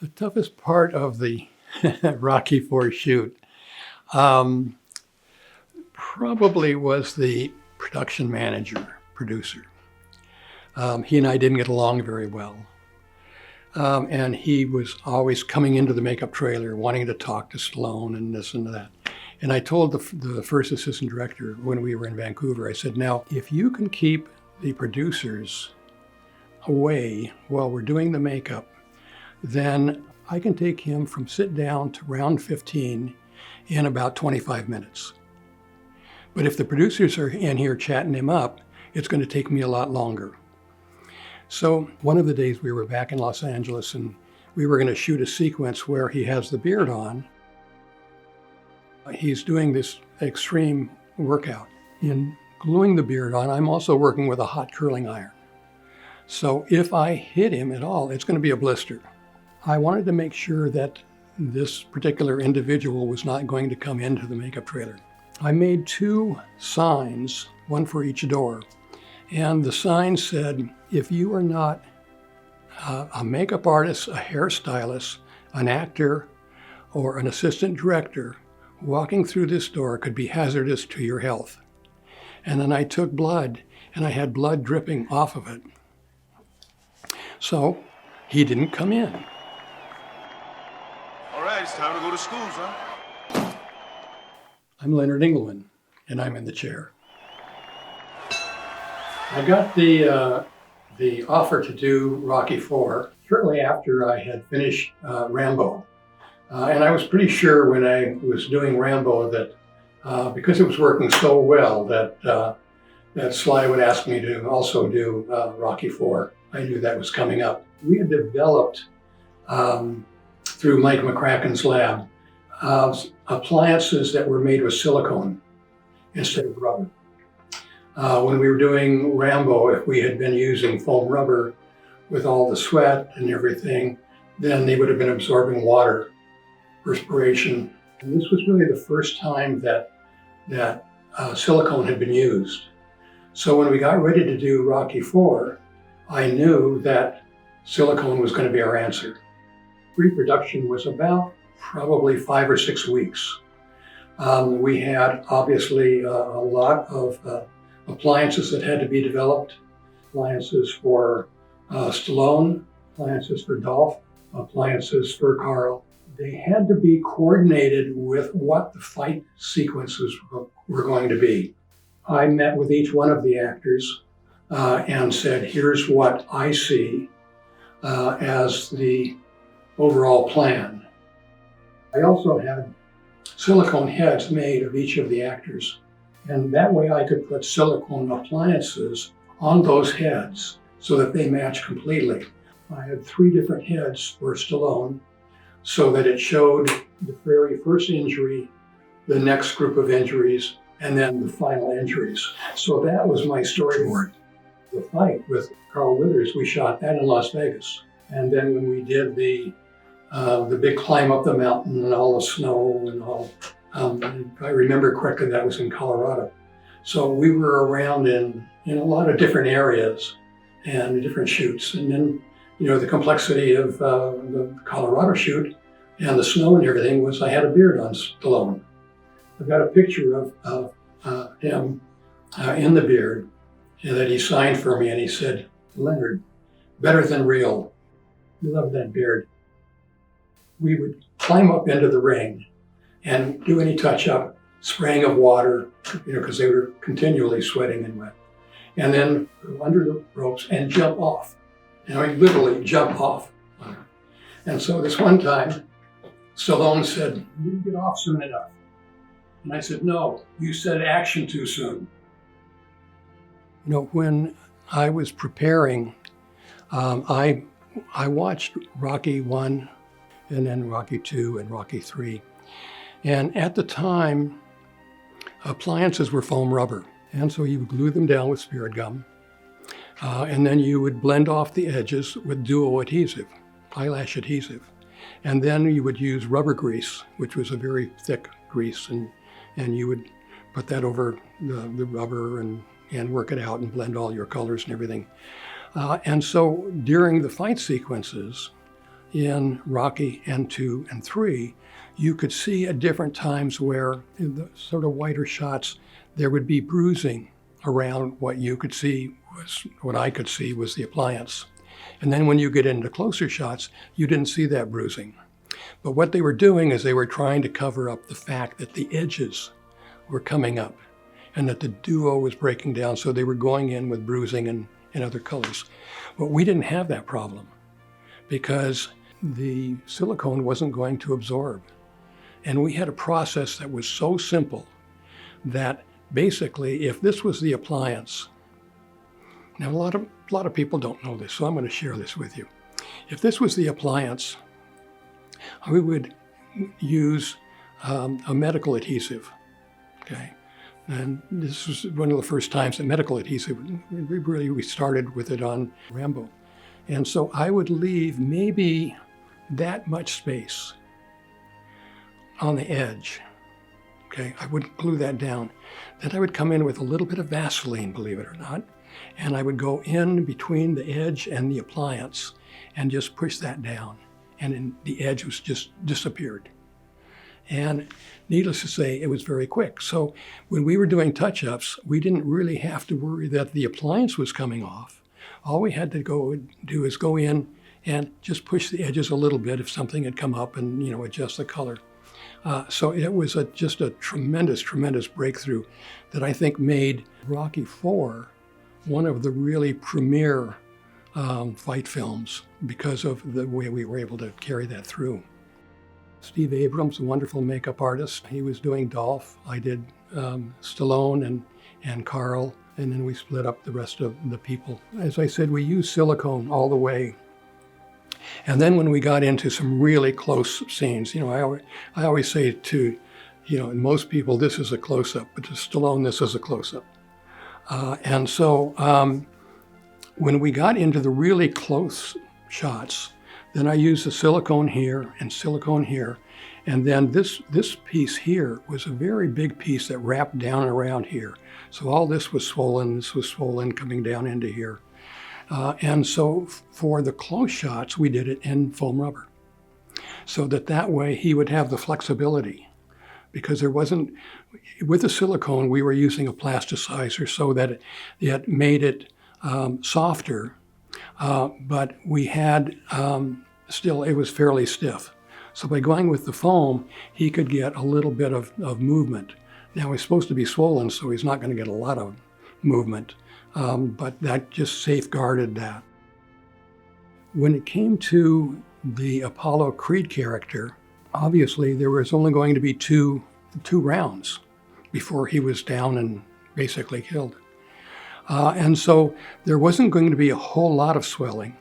The toughest part of the Rocky IV shoot probably was the production manager, producer. He and I didn't get along very well. And he was always coming into the makeup trailer wanting to talk to Stallone and this and that. And I told the first assistant director when we were in Vancouver, I said, now, if you can keep the producers away while we're doing the makeup, then I can take him from sit down to round 15 in about 25 minutes. But if the producers are in here chatting him up, it's going to take me a lot longer. So one of the days we were back in Los Angeles and we were going to shoot a sequence where he has the beard on. He's doing this extreme workout. In gluing the beard on, I'm also working with a hot curling iron. So if I hit him at all, it's going to be a blister. I wanted to make sure that this particular individual was not going to come into the makeup trailer. I made 2 signs, one for each door. And the sign said, if you are not a makeup artist, a hairstylist, an actor, or an assistant director, walking through this door could be hazardous to your health. And then I took blood, and I had blood dripping off of it. So he didn't come in. All right, it's time to go to school, son. I'm Leonard Engelman, and I'm in the chair. I got the offer to do Rocky IV shortly after I had finished Rambo. And I was pretty sure when I was doing Rambo that because it was working so well that Sly would ask me to also do Rocky IV. I knew that was coming up. We had developed, through Mike McCracken's lab, appliances that were made with silicone instead of rubber. When we were doing Rambo, if we had been using foam rubber with all the sweat and everything, then they would have been absorbing water, perspiration. And this was really the first time that silicone had been used. So when we got ready to do Rocky IV, I knew that silicone was going to be our answer. Pre-production was about probably 5 or 6 weeks. We had obviously a lot of appliances that had to be developed, appliances for Stallone, appliances for Dolph, appliances for Carl. They had to be coordinated with what the fight sequences were going to be. I met with each one of the actors and said, here's what I see as the overall plan. I also had silicone heads made of each of the actors. And that way I could put silicone appliances on those heads so that they match completely. I had 3 different heads for Stallone so that it showed the very first injury, the next group of injuries, and then the final injuries. So that was my storyboard. The fight with Carl Withers, we shot that in Las Vegas. And then when we did the big climb up the mountain and all the snow and all, if I remember correctly, that was in Colorado. So we were around in a lot of different areas and different shoots. And then, the complexity of the Colorado shoot and the snow and everything was I had a beard on Stallone. I've got a picture of him in the beard that he signed for me, and he said, Leonard, better than real. We love that beard. We would climb up into the ring and do any touch-up, spraying of water, because they were continually sweating and wet. And then go under the ropes and jump off. Literally jump off. And so this one time, Stallone said, you didn't get off soon enough. And I said, no, you said action too soon. When I was preparing, I watched Rocky I and then Rocky II and Rocky III. And at the time, appliances were foam rubber. And so you would glue them down with spirit gum. And then you would blend off the edges with duo adhesive, eyelash adhesive. And then you would use rubber grease, which was a very thick grease. And you would put that over the rubber and work it out and blend all your colors and everything. And so during the fight sequences, in Rocky and 2 and 3, you could see at different times where in the sort of wider shots, there would be bruising around what you could see what I could see was the appliance. And then when you get into closer shots, you didn't see that bruising. But what they were doing is they were trying to cover up the fact that the edges were coming up and that the duo was breaking down, so they were going in with bruising and other colors. But we didn't have that problem because the silicone wasn't going to absorb. And we had a process that was so simple that basically, if this was the appliance, now a lot of people don't know this, so I'm going to share this with you. If this was the appliance, we would use a medical adhesive, okay? And this was one of the first times that medical adhesive, we started with it on Rambo. And so I would leave maybe that much space on the edge, okay? I wouldn't glue that down. Then I would come in with a little bit of Vaseline, believe it or not, and I would go in between the edge and the appliance and just push that down. And then the edge was just disappeared. And needless to say, it was very quick. So when we were doing touch-ups, we didn't really have to worry that the appliance was coming off. All we had to do is go in and just push the edges a little bit if something had come up and, adjust the color. So it was just a tremendous, tremendous breakthrough that I think made Rocky IV one of the really premier fight films because of the way we were able to carry that through. Steve Abrams, a wonderful makeup artist, he was doing Dolph. I did Stallone and Carl, and then we split up the rest of the people. As I said, we used silicone all the way. And then when we got into some really close scenes, I always say to, most people, this is a close-up, but to Stallone, this is a close-up. And so when we got into the really close shots, then I used the silicone here and silicone here. And then this piece here was a very big piece that wrapped down around here. So all this was swollen coming down into here. And so for the close shots, we did it in foam rubber. So that way he would have the flexibility. Because there wasn't, with the silicone, we were using a plasticizer so that it made it softer, but we had, still, it was fairly stiff. So by going with the foam, he could get a little bit of movement. Now he's supposed to be swollen, so he's not going to get a lot of movement, but that just safeguarded that. When it came to the Apollo Creed character, obviously there was only going to be two rounds before he was down and basically killed. And so there wasn't going to be a whole lot of swelling.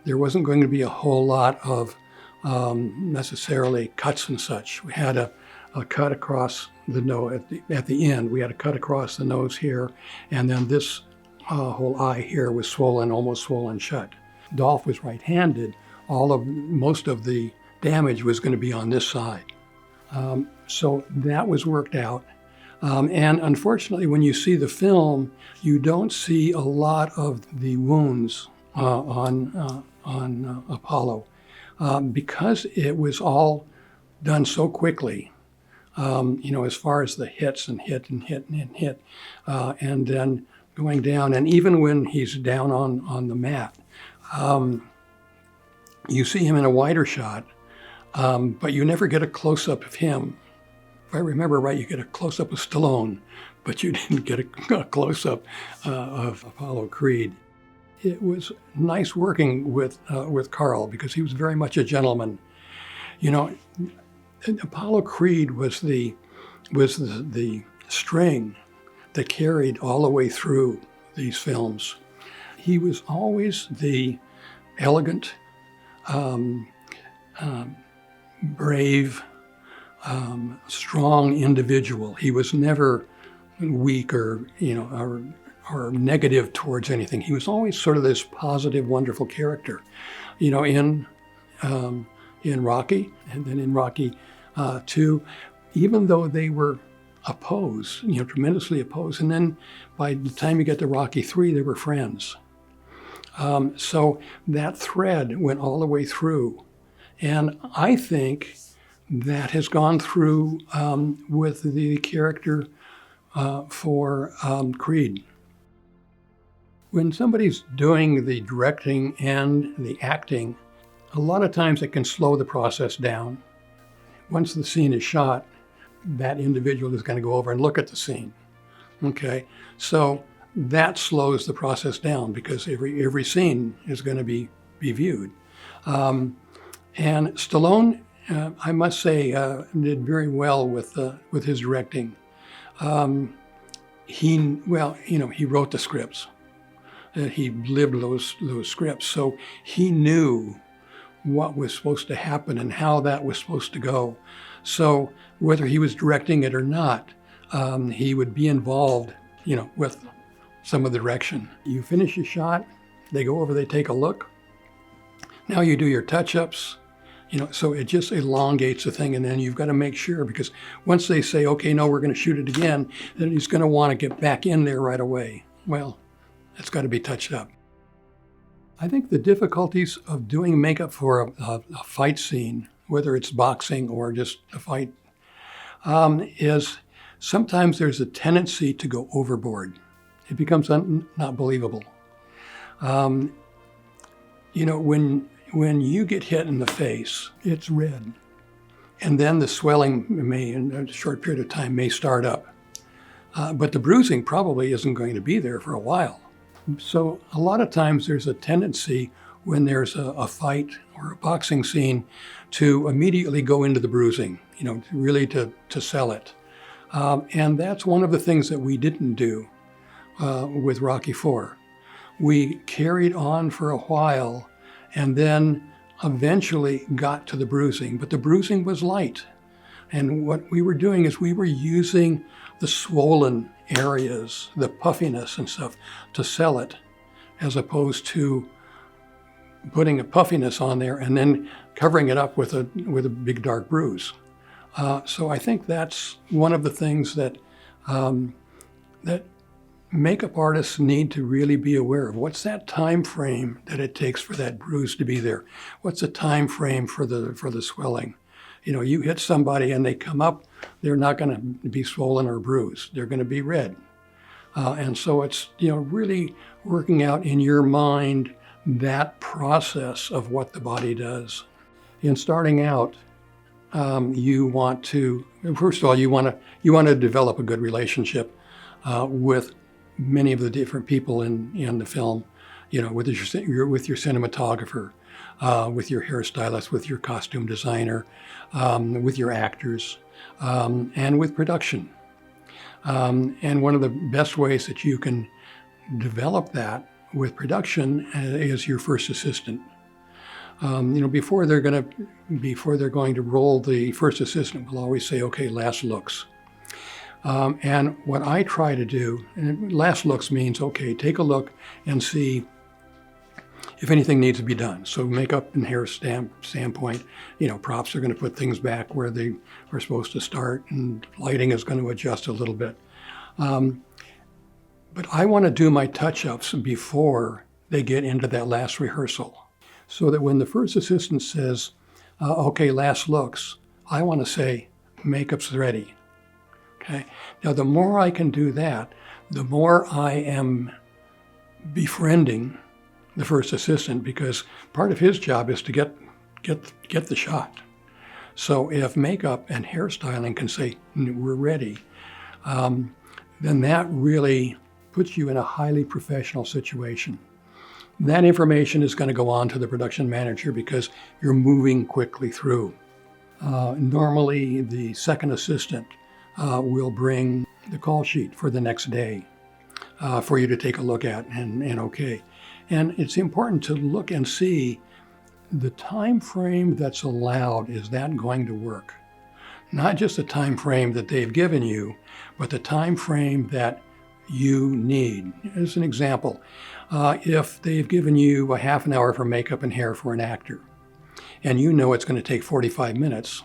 There wasn't going to be a whole lot of necessarily cuts and such. We had a cut across the nose at the end. We had a cut across the nose here, and then this whole eye here was swollen, almost swollen shut. Dolph was right-handed. Most of the damage was going to be on this side. So that was worked out. And unfortunately, when you see the film, you don't see a lot of the wounds on Apollo because it was all done so quickly. As far as the hits and hit and hit and hit, and then going down, and even when he's down on the mat, you see him in a wider shot, but you never get a close-up of him. If I remember right, you get a close-up of Stallone, but you didn't get a close-up of Apollo Creed. It was nice working with Carl because he was very much a gentleman. Apollo Creed was the string that carried all the way through these films. He was always the elegant, brave, strong individual. He was never weak or negative towards anything. He was always sort of this positive, wonderful character. In Rocky, and then in Rocky II, even though they were opposed, tremendously opposed, and then by the time you get to Rocky III, they were friends. So that thread went all the way through And I think that has gone through with the character for Creed. When somebody's doing the directing and the acting, a lot of times it can slow the process down. Once the scene is shot, that individual is going to go over and look at the scene. Okay, so that slows the process down because every scene is going to be viewed. And Stallone, I must say, did very well with his directing. He wrote the scripts. He lived those scripts, so he knew what was supposed to happen and how that was supposed to go. So whether he was directing it or not, he would be involved, with some of the direction. You finish a shot, they go over, they take a look. Now you do your touch-ups, so it just elongates the thing, and then you've got to make sure, because once they say, okay, no, we're going to shoot it again, then he's going to want to get back in there right away. Well, it's got to be touched up. I think the difficulties of doing makeup for a fight scene, whether it's boxing or just a fight, is sometimes there's a tendency to go overboard. It becomes not believable. When you get hit in the face, it's red. And then the swelling in a short period of time may start up. But the bruising probably isn't going to be there for a while. So a lot of times there's a tendency when there's a fight or a boxing scene to immediately go into the bruising, really to sell it. And that's one of the things that we didn't do with Rocky IV. We carried on for a while and then eventually got to the bruising, but the bruising was light. And what we were doing is we were using the swollen areas, the puffiness and stuff, to sell it, as opposed to putting a puffiness on there and then covering it up with a big dark bruise. So I think that's one of the things that that makeup artists need to really be aware of. What's that time frame that it takes for that bruise to be there? What's the time frame for the swelling? You hit somebody and they come up, they're not going to be swollen or bruised. They're going to be red. And so it's, really working out in your mind that process of what the body does. In starting out, you want to, first of all, you want to develop a good relationship with many of the different people in the film, with your cinematographer, with your hairstylist, with your costume designer, with your actors, and with production. And one of the best ways that you can develop that with production is your first assistant. Before they're going to roll, the first assistant will always say, okay, last looks. And what I try to do, and last looks means, okay, take a look and see if anything needs to be done. So makeup and hair standpoint, props are going to put things back where they are supposed to start, and lighting is going to adjust a little bit. But I want to do my touch-ups before they get into that last rehearsal, so that when the first assistant says, okay, last looks, I want to say, makeup's ready. Okay. Now, the more I can do that, the more I am befriending the first assistant, because part of his job is to get the shot. So if makeup and hairstyling can say, we're ready, then that really puts you in a highly professional situation. That information is going to go on to the production manager because you're moving quickly through. Normally, the second assistant will bring the call sheet for the next day for you to take a look at and okay. And it's important to look and see the time frame that's allowed. Is that going to work? Not just the time frame that they've given you, but the time frame that you need. As an example, if they've given you a half an hour for makeup and hair for an actor, and it's going to take 45 minutes,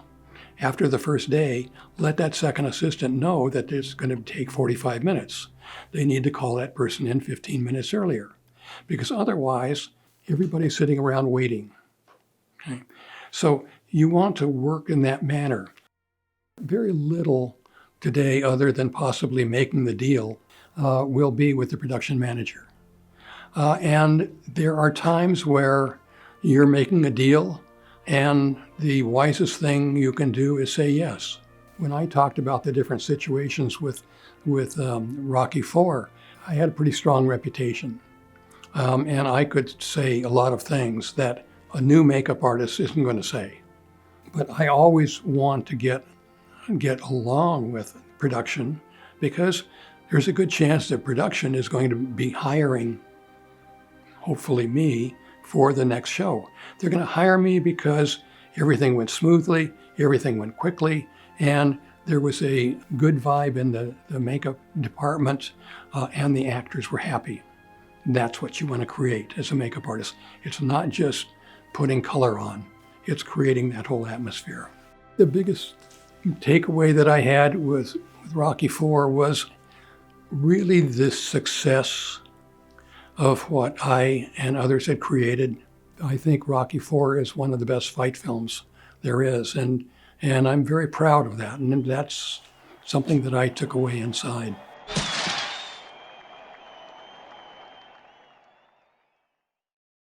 after the first day, let that second assistant know that it's going to take 45 minutes. They need to call that person in 15 minutes earlier, because otherwise, everybody's sitting around waiting. Okay? So you want to work in that manner. Very little today, other than possibly making the deal, will be with the production manager. And there are times where you're making a deal and the wisest thing you can do is say yes. When I talked about the different situations with Rocky IV, I had a pretty strong reputation. And I could say a lot of things that a new makeup artist isn't going to say. But I always want to get along with production because there's a good chance that production is going to be hiring, hopefully me, for the next show. They're going to hire me because everything went smoothly, everything went quickly, and there was a good vibe in the makeup department, and the actors were happy. That's what you want to create as a makeup artist. It's not just putting color on, it's creating that whole atmosphere. The biggest takeaway that I had with Rocky IV was really the success of what I and others had created. I think Rocky IV is one of the best fight films there is, and I'm very proud of that, and that's something that I took away inside.